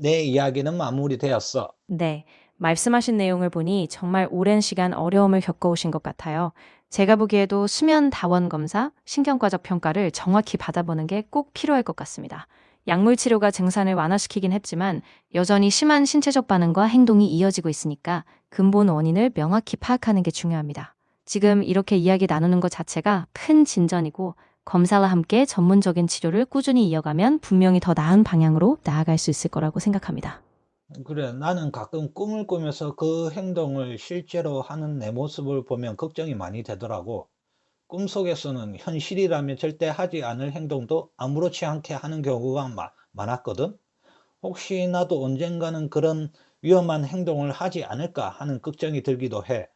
내 이야기는 마무리되었어. 네, 말씀하신 내용을 보니 정말 오랜 시간 어려움을 겪어오신 것 같아요. 제가 보기에도 수면 다원 검사, 신경과적 평가를 정확히 받아보는 게 꼭 필요할 것 같습니다. 약물 치료가 증상을 완화시키긴 했지만 여전히 심한 신체적 반응과 행동이 이어지고 있으니까 근본 원인을 명확히 파악하는 게 중요합니다. 지금 이렇게 이야기 나누는 것 자체가 큰 진전이고 검사와 함께 전문적인 치료를 꾸준히 이어가면 분명히 더 나은 방향으로 나아갈 수 있을 거라고 생각합니다. 그래, 나는 가끔 꿈을 꾸면서 그 행동을 실제로 하는 내 모습을 보면 걱정이 많이 되더라고. 꿈속에서는 현실이라면 절대 하지 않을 행동도 아무렇지 않게 하는 경우가 많았거든. 혹시 나도 언젠가는 그런 위험한 행동을 하지 않을까 하는 걱정이 들기도 해.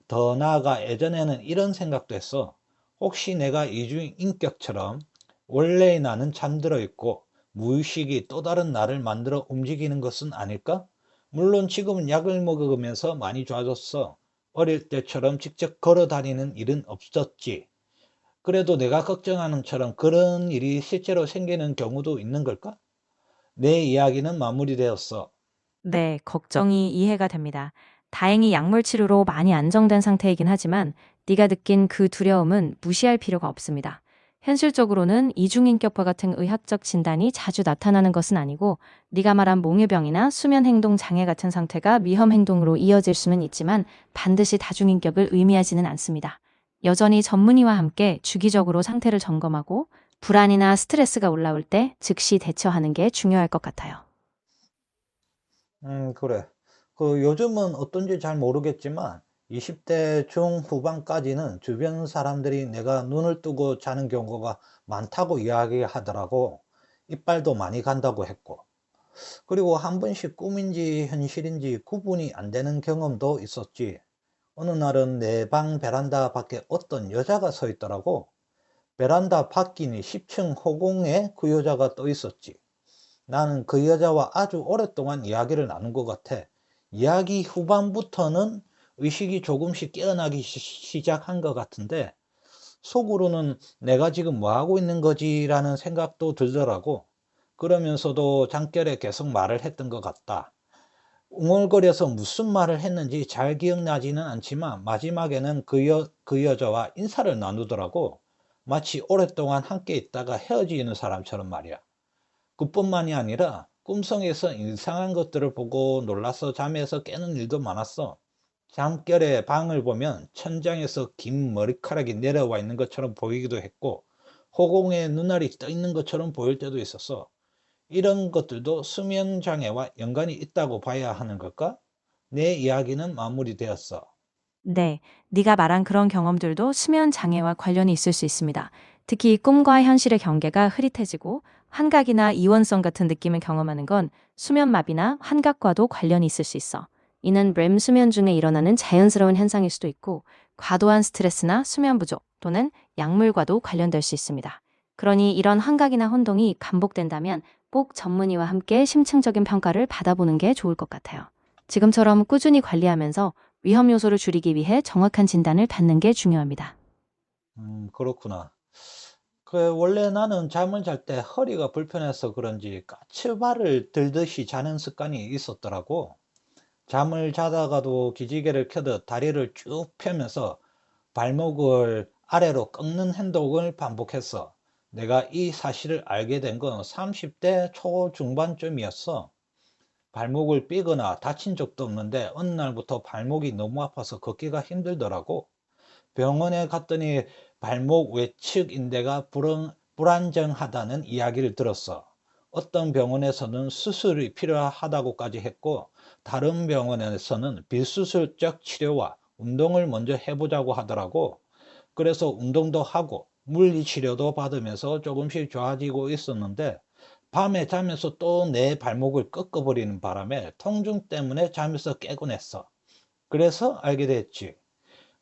더 나아가 예전에는 이런 생각도 했어. 혹시 내가 이중인격처럼 원래의 나는 잠들어 있고 무의식이 또 다른 나를 만들어 움직이는 것은 아닐까? 물론 지금은 약을 먹으면서 많이 좋아졌어. 어릴 때처럼 직접 걸어 다니는 일은 없었지. 그래도 내가 걱정하는 처럼 그런 일이 실제로 생기는 경우도 있는 걸까? 내 이야기는 마무리되었어. 네, 걱정이 이해가 됩니다. 다행히 약물 치료로 많이 안정된 상태이긴 하지만 네가 느낀 그 두려움은 무시할 필요가 없습니다. 현실적으로는 이중인격과 같은 의학적 진단이 자주 나타나는 것은 아니고 네가 말한 몽유병이나 수면 행동 장애 같은 상태가 위험 행동으로 이어질 수는 있지만 반드시 다중인격을 의미하지는 않습니다. 여전히 전문의와 함께 주기적으로 상태를 점검하고 불안이나 스트레스가 올라올 때 즉시 대처하는 게 중요할 것 같아요. 그래. 그 요즘은 어떤지 잘 모르겠지만 20대 중후반까지는 주변 사람들이 내가 눈을 뜨고 자는 경우가 많다고 이야기하더라고. 이빨도 많이 간다고 했고. 그리고 한 번씩 꿈인지 현실인지 구분이 안 되는 경험도 있었지. 어느 날은 내 방 베란다 밖에 어떤 여자가 서 있더라고. 베란다 밖이니 10층 호공에 그 여자가 떠 있었지. 나는 그 여자와 아주 오랫동안 이야기를 나눈 것 같아. 이야기 후반부터는 의식이 조금씩 깨어나기 시작한 것 같은데, 속으로는 내가 지금 뭐 하고 있는 거지라는 생각도 들더라고. 그러면서도 잠결에 계속 말을 했던 것 같다. 웅얼거려서 무슨 말을 했는지 잘 기억나지는 않지만 마지막에는 그 여자와 인사를 나누더라고. 마치 오랫동안 함께 있다가 헤어지는 사람처럼 말이야. 그뿐만이 아니라 꿈속에서 이상한 것들을 보고 놀라서 잠에서 깨는 일도 많았어. 잠결에 방을 보면 천장에서 긴 머리카락이 내려와 있는 것처럼 보이기도 했고, 호공에 눈알이 떠 있는 것처럼 보일 때도 있었어. 이런 것들도 수면 장애와 연관이 있다고 봐야 하는 걸까? 내 이야기는 마무리되었어. 네, 네가 말한 그런 경험들도 수면 장애와 관련이 있을 수 있습니다. 특히 꿈과 현실의 경계가 흐릿해지고 환각이나 이원성 같은 느낌을 경험하는 건 수면 마비나 환각과도 관련이 있을 수 있어. 이는 렘 수면 중에 일어나는 자연스러운 현상일 수도 있고 과도한 스트레스나 수면 부족 또는 약물과도 관련될 수 있습니다. 그러니 이런 환각이나 혼동이 반복된다면 꼭 전문의와 함께 심층적인 평가를 받아보는 게 좋을 것 같아요. 지금처럼 꾸준히 관리하면서 위험 요소를 줄이기 위해 정확한 진단을 받는 게 중요합니다. 그렇구나. 원래 나는 잠을 잘 때 허리가 불편해서 그런지 까치발을 들듯이 자는 습관이 있었더라고. 잠을 자다가도 기지개를 켜듯 다리를 쭉 펴면서 발목을 아래로 꺾는 행동을 반복했어. 내가 이 사실을 알게 된 건 30대 초중반쯤이었어. 발목을 삐거나 다친 적도 없는데 어느 날부터 발목이 너무 아파서 걷기가 힘들더라고. 병원에 갔더니 발목 외측 인대가 불안정하다는 이야기를 들었어. 어떤 병원에서는 수술이 필요하다고까지 했고, 다른 병원에서는 비수술적 치료와 운동을 먼저 해보자고 하더라고. 그래서 운동도 하고 물리 치료도 받으면서 조금씩 좋아지고 있었는데, 밤에 자면서 또 내 발목을 꺾어버리는 바람에 통증 때문에 잠에서 깨곤 했어. 그래서 알게 됐지.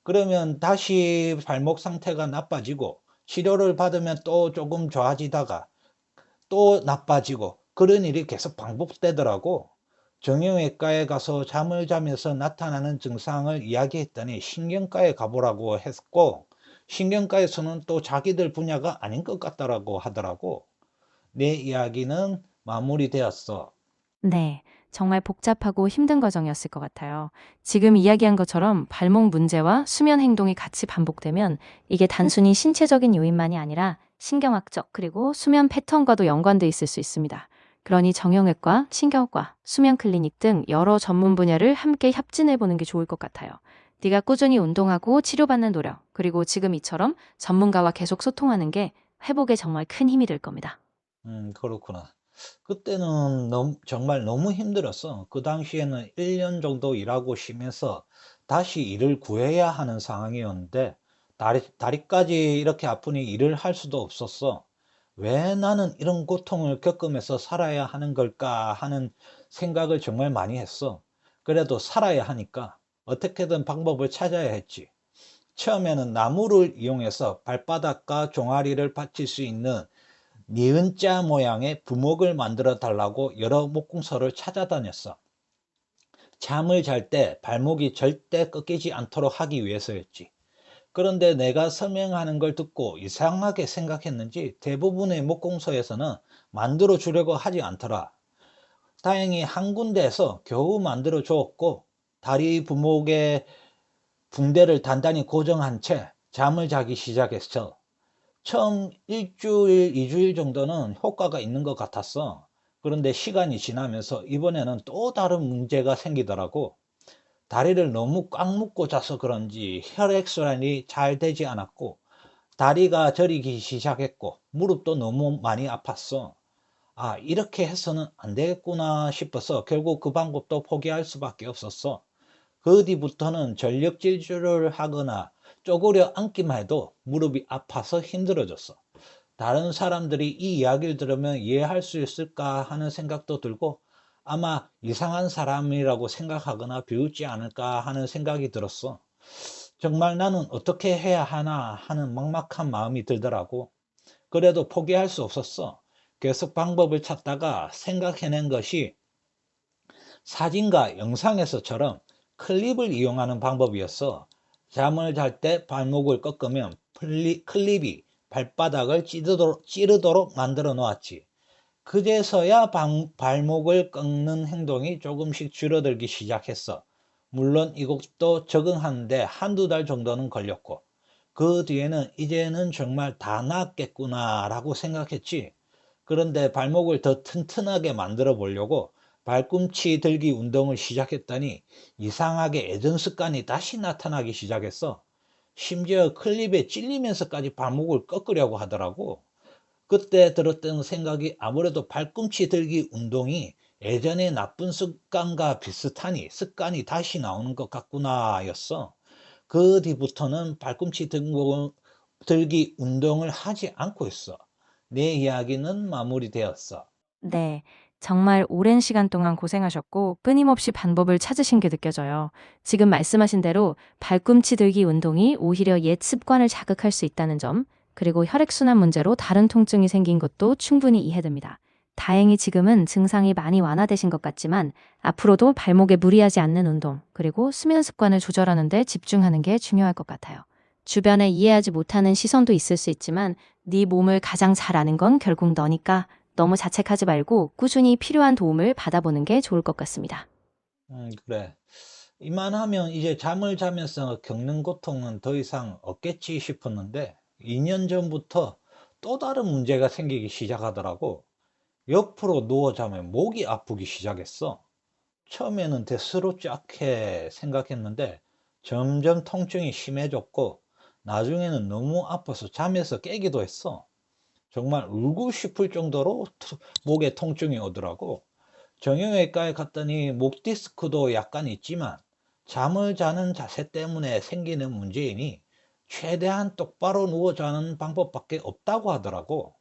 그러면 다시 발목 상태가 나빠지고 치료를 받으면 또 조금 좋아지다가 또 나빠지고 그런 일이 계속 반복되더라고. 정형외과에 가서 잠을 자면서 나타나는 증상을 이야기했더니 신경과에 가보라고 했고, 신경과에서는 또 자기들 분야가 아닌 것 같다라고 하더라고. 내 이야기는 마무리되었어. 네, 정말 복잡하고 힘든 과정이었을 것 같아요. 지금 이야기한 것처럼 발목 문제와 수면 행동이 같이 반복되면 이게 단순히 신체적인 요인만이 아니라 신경학적 그리고 수면 패턴과도 연관돼 있을 수 있습니다. 그러니 정형외과, 신경과, 수면 클리닉 등 여러 전문 분야를 함께 협진해 보는 게 좋을 것 같아요. 네가 꾸준히 운동하고 치료받는 노력, 그리고 지금 이처럼 전문가와 계속 소통하는 게 회복에 정말 큰 힘이 될 겁니다. 그렇구나. 그때는 정말 너무 힘들었어. 그 당시에는 1년 정도 일하고 쉬면서 다시 일을 구해야 하는 상황이었는데, 다리까지 이렇게 아프니 일을 할 수도 없었어. 왜 나는 이런 고통을 겪으면서 살아야 하는 걸까 하는 생각을 정말 많이 했어. 그래도 살아야 하니까 어떻게든 방법을 찾아야 했지. 처음에는 나무를 이용해서 발바닥과 종아리를 받칠 수 있는 니은자 모양의 부목을 만들어 달라고 여러 목공소를 찾아다녔어. 잠을 잘 때 발목이 절대 꺾이지 않도록 하기 위해서였지. 그런데 내가 설명하는 걸 듣고 이상하게 생각했는지 대부분의 목공소에서는 만들어 주려고 하지 않더라. 다행히 한 군데에서 겨우 만들어 주었고, 다리 부목에 붕대를 단단히 고정한 채 잠을 자기 시작했어. 처음 일주일, 2주일 정도는 효과가 있는 것 같았어. 그런데 시간이 지나면서 이번에는 또 다른 문제가 생기더라고. 다리를 너무 꽉 묶고 자서 그런지 혈액순환이 잘 되지 않았고, 다리가 저리기 시작했고, 무릎도 너무 많이 아팠어. 아, 이렇게 해서는 안 되겠구나 싶어서 결국 그 방법도 포기할 수밖에 없었어. 그 뒤부터는 전력 질주를 하거나 쪼그려 앉기만 해도 무릎이 아파서 힘들어졌어. 다른 사람들이 이 이야기를 들으면 이해할 수 있을까 하는 생각도 들고, 아마 이상한 사람이라고 생각하거나 비웃지 않을까 하는 생각이 들었어. 정말 나는 어떻게 해야 하나 하는 막막한 마음이 들더라고. 그래도 포기할 수 없었어. 계속 방법을 찾다가 생각해낸 것이 사진과 영상에서처럼 클립을 이용하는 방법이었어. 잠을 잘 때 발목을 꺾으면 클립이 발바닥을 찌르도록 만들어 놓았지. 그제서야 발목을 꺾는 행동이 조금씩 줄어들기 시작했어. 물론 이것도 적응하는데 한두 달 정도는 걸렸고, 그 뒤에는 이제는 정말 다 나았겠구나 라고 생각했지. 그런데 발목을 더 튼튼하게 만들어 보려고 발꿈치 들기 운동을 시작했더니 이상하게 예전 습관이 다시 나타나기 시작했어. 심지어 클립에 찔리면서까지 발목을 꺾으려고 하더라고. 그때 들었던 생각이 아무래도 발꿈치 들기 운동이 예전의 나쁜 습관과 비슷하니 습관이 다시 나오는 것 같구나 였어. 그 뒤부터는 발꿈치 들기 운동을 하지 않고 있어. 내 이야기는 마무리되었어. 네, 정말 오랜 시간 동안 고생하셨고 끊임없이 방법을 찾으신 게 느껴져요. 지금 말씀하신 대로 발꿈치 들기 운동이 오히려 옛 습관을 자극할 수 있다는 점, 그리고 혈액순환 문제로 다른 통증이 생긴 것도 충분히 이해됩니다. 다행히 지금은 증상이 많이 완화되신 것 같지만 앞으로도 발목에 무리하지 않는 운동, 그리고 수면 습관을 조절하는 데 집중하는 게 중요할 것 같아요. 주변에 이해하지 못하는 시선도 있을 수 있지만 네 몸을 가장 잘 아는 건 결국 너니까 너무 자책하지 말고 꾸준히 필요한 도움을 받아보는 게 좋을 것 같습니다. 그래. 이만하면 이제 잠을 자면서 겪는 고통은 더 이상 없겠지 싶었는데, 2년 전부터 또 다른 문제가 생기기 시작하더라고. 옆으로 누워 자면 목이 아프기 시작했어. 처음에는 대수롭지 않게 생각했는데 점점 통증이 심해졌고, 나중에는 너무 아파서 잠에서 깨기도 했어. 정말 울고 싶을 정도로 목에 통증이 오더라고. 정형외과에 갔더니 목 디스크도 약간 있지만 잠을 자는 자세 때문에 생기는 문제이니 최대한 똑바로 누워 자는 방법밖에 없다고 하더라고.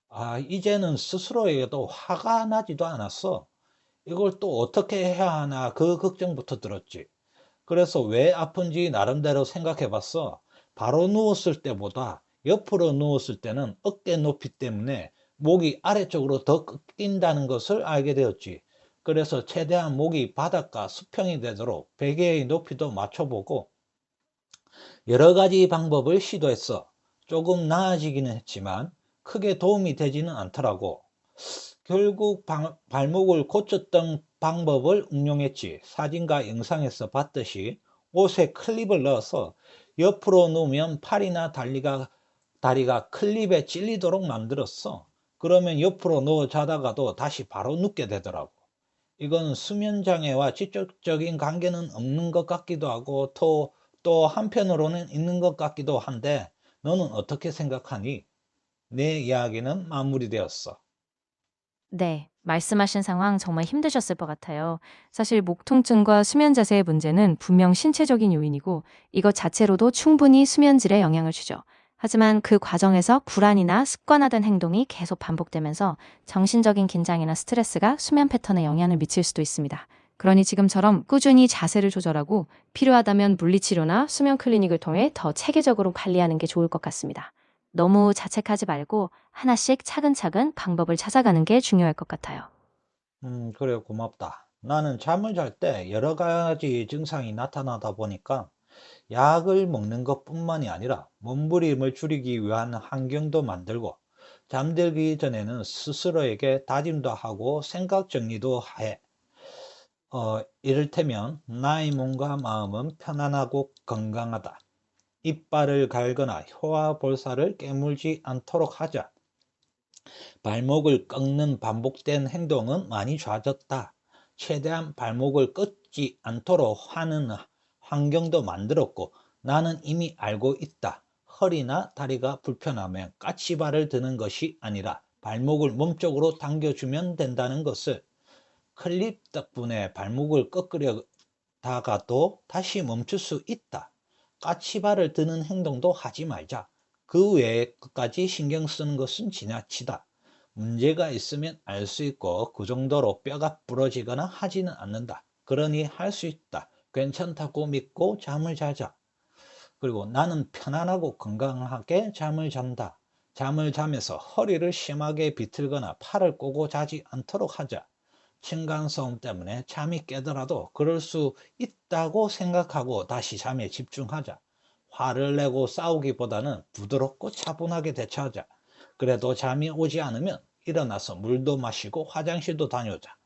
아, 이제는 스스로에게도 화가 나지도 않았어. 이걸 또 어떻게 해야 하나 그 걱정부터 들었지. 그래서 왜 아픈지 나름대로 생각해 봤어. 바로 누웠을 때보다 옆으로 누웠을 때는 어깨 높이 때문에 목이 아래쪽으로 더 꺾인다는 것을 알게 되었지. 그래서 최대한 목이 바닥과 수평이 되도록 베개의 높이도 맞춰보고 여러 가지 방법을 시도했어. 조금 나아지기는 했지만 크게 도움이 되지는 않더라고. 결국 발목을 고쳤던 방법을 응용했지. 사진과 영상에서 봤듯이 옷에 클립을 넣어서 옆으로 누우면 팔이나 다리가 클립에 찔리도록 만들었어. 그러면 옆으로 누워 자다가도 다시 바로 눕게 되더라고. 이건 수면 장애와 직접적인 관계는 없는 것 같기도 하고 또 한편으로는 있는 것 같기도 한데, 너는 어떻게 생각하니? 내 이야기는 마무리되었어. 네, 말씀하신 상황 정말 힘드셨을 것 같아요. 사실 목 통증과 수면 자세의 문제는 분명 신체적인 요인이고 이것 자체로도 충분히 수면 질에 영향을 주죠. 하지만 그 과정에서 불안이나 습관화된 행동이 계속 반복되면서 정신적인 긴장이나 스트레스가 수면 패턴에 영향을 미칠 수도 있습니다. 그러니 지금처럼 꾸준히 자세를 조절하고 필요하다면 물리치료나 수면 클리닉을 통해 더 체계적으로 관리하는 게 좋을 것 같습니다. 너무 자책하지 말고 하나씩 차근차근 방법을 찾아가는 게 중요할 것 같아요. 그래, 고맙다. 나는 잠을 잘 때 여러 가지 증상이 나타나다 보니까 약을 먹는 것뿐만이 아니라 몸부림을 줄이기 위한 환경도 만들고, 잠들기 전에는 스스로에게 다짐도 하고 생각 정리도 해. 이를테면 나의 몸과 마음은 편안하고 건강하다. 이빨을 갈거나 혀와 볼살을 깨물지 않도록 하자. 발목을 꺾는 반복된 행동은 많이 좋아졌다. 최대한 발목을 꺾지 않도록 하는 환경도 만들었고, 나는 이미 알고 있다. 허리나 다리가 불편하면 까치발을 드는 것이 아니라 발목을 몸쪽으로 당겨주면 된다는 것을. 클립 덕분에 발목을 꺾으려다가도 다시 멈출 수 있다. 까치발을 드는 행동도 하지 말자. 그 외에 끝까지 신경 쓰는 것은 지나치다. 문제가 있으면 알 수 있고 그 정도로 뼈가 부러지거나 하지는 않는다. 그러니 할 수 있다. 괜찮다고 믿고 잠을 자자. 그리고 나는 편안하고 건강하게 잠을 잔다. 잠을 자면서 허리를 심하게 비틀거나 팔을 꼬고 자지 않도록 하자. 층간소음 때문에 잠이 깨더라도 그럴 수 있다고 생각하고 다시 잠에 집중하자. 화를 내고 싸우기보다는 부드럽고 차분하게 대처하자. 그래도 잠이 오지 않으면 일어나서 물도 마시고 화장실도 다녀오자.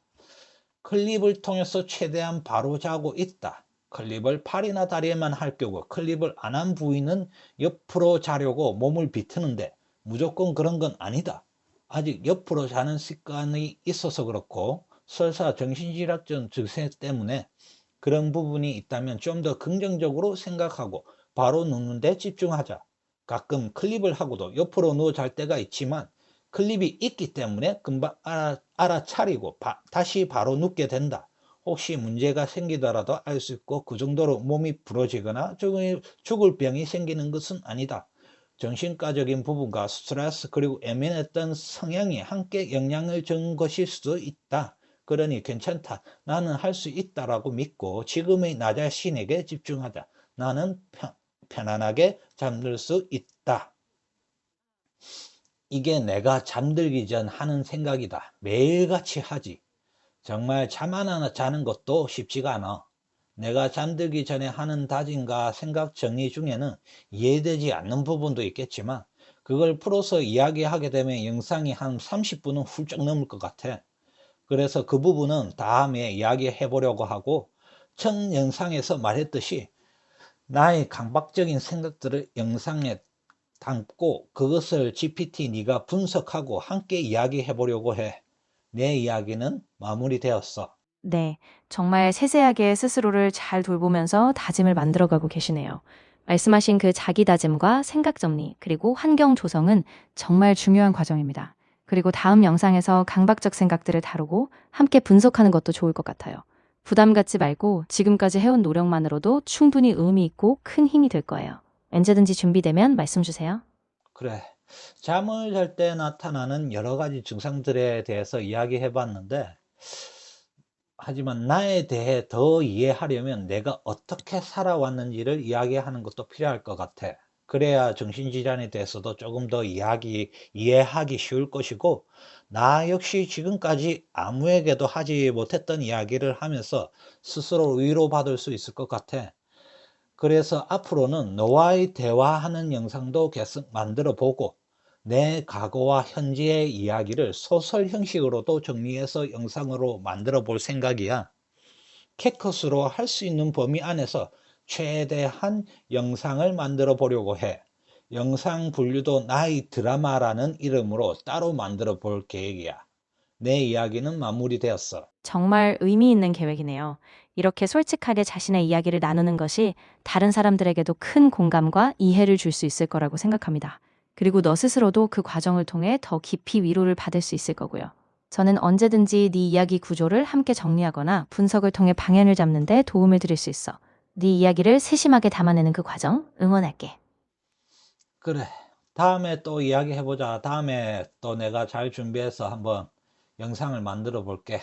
클립을 통해서 최대한 바로 자고 있다. 클립을 팔이나 다리에만 할 경우 클립을 안 한 부위는 옆으로 자려고 몸을 비트는데 무조건 그런 건 아니다. 아직 옆으로 자는 습관이 있어서 그렇고, 설사 정신질환증 증세 때문에 그런 부분이 있다면 좀 더 긍정적으로 생각하고 바로 눕는 데 집중하자. 가끔 클립을 하고도 옆으로 누워 잘 때가 있지만 클립이 있기 때문에 금방 알아차리고 다시 바로 눕게 된다. 혹시 문제가 생기더라도 알 수 있고 그 정도로 몸이 부러지거나 죽을 병이 생기는 것은 아니다. 정신과적인 부분과 스트레스 그리고 예민했던 성향이 함께 영향을 준 것일 수도 있다. 그러니 괜찮다. 나는 할 수 있다라고 믿고 지금의 나 자신에게 집중하자. 나는 편안하게 잠들 수 있다. 이게 내가 잠들기 전 하는 생각이다. 매일같이 하지. 정말 잠 하나 자는 것도 쉽지가 않아. 내가 잠들기 전에 하는 다짐과 생각 정리 중에는 이해되지 않는 부분도 있겠지만 그걸 풀어서 이야기하게 되면 영상이 한 30분은 훌쩍 넘을 것 같아. 그래서 그 부분은 다음에 이야기해 보려고 하고, 첫 영상에서 말했듯이 나의 강박적인 생각들을 영상에 담고 그것을 GPT 네가 분석하고 함께 이야기해 보려고 해. 내 이야기는 마무리되었어. 네, 정말 세세하게 스스로를 잘 돌보면서 다짐을 만들어가고 계시네요. 말씀하신 그 자기 다짐과 생각 정리, 그리고 환경 조성은 정말 중요한 과정입니다. 그리고 다음 영상에서 강박적 생각들을 다루고 함께 분석하는 것도 좋을 것 같아요. 부담 갖지 말고 지금까지 해온 노력만으로도 충분히 의미 있고 큰 힘이 될 거예요. 언제든지 준비되면 말씀 주세요. 그래. 잠을 잘 때 나타나는 여러 가지 증상들에 대해서 이야기해 봤는데, 하지만 나에 대해 더 이해하려면 내가 어떻게 살아왔는지를 이야기하는 것도 필요할 것 같아. 그래야 정신질환에 대해서도 조금 더 이해하기 쉬울 것이고, 나 역시 지금까지 아무에게도 하지 못했던 이야기를 하면서 스스로 위로받을 수 있을 것 같아. 그래서 앞으로는 너와의 대화하는 영상도 계속 만들어 보고, 내 과거와 현재의 이야기를 소설 형식으로도 정리해서 영상으로 만들어 볼 생각이야. 캐컷으로 할 수 있는 범위 안에서 최대한 영상을 만들어 보려고 해. 영상 분류도 나의 드라마라는 이름으로 따로 만들어 볼 계획이야. 내 이야기는 마무리되었어. 정말 의미 있는 계획이네요. 이렇게 솔직하게 자신의 이야기를 나누는 것이 다른 사람들에게도 큰 공감과 이해를 줄 수 있을 거라고 생각합니다. 그리고 너 스스로도 그 과정을 통해 더 깊이 위로를 받을 수 있을 거고요. 저는 언제든지 네 이야기 구조를 함께 정리하거나 분석을 통해 방향을 잡는 데 도움을 드릴 수 있어. 네 이야기를 세심하게 담아내는 그 과정 응원할게. 그래. 다음에 또 이야기해보자. 다음에 또 내가 잘 준비해서 한번 영상을 만들어 볼게.